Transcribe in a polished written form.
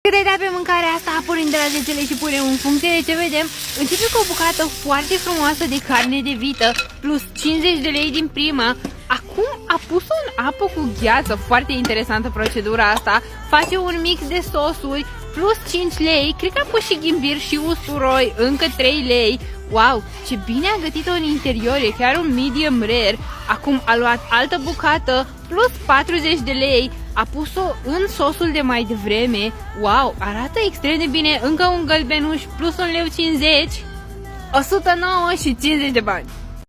Cât ai dat pe mâncarea asta, pornind de la 10 lei și punem în funcție de ce vedem, începe cu o bucată foarte frumoasă de carne de vită, plus 50 de lei din prima. Acum a pus-o în apă cu gheață, foarte interesantă procedura asta, face un mix de sosuri, plus 5 lei, cred că a pus și ghimbir și usturoi, încă 3 lei. Wow, ce bine a gătit-o în interior, e chiar un medium rare. Acum a luat altă bucată, plus 40 de lei, a pus-o în sosul de mai devreme. Wow, arată extrem de bine, încă un gălbenuș, plus 1,50 lei, 109 și 50 de bani.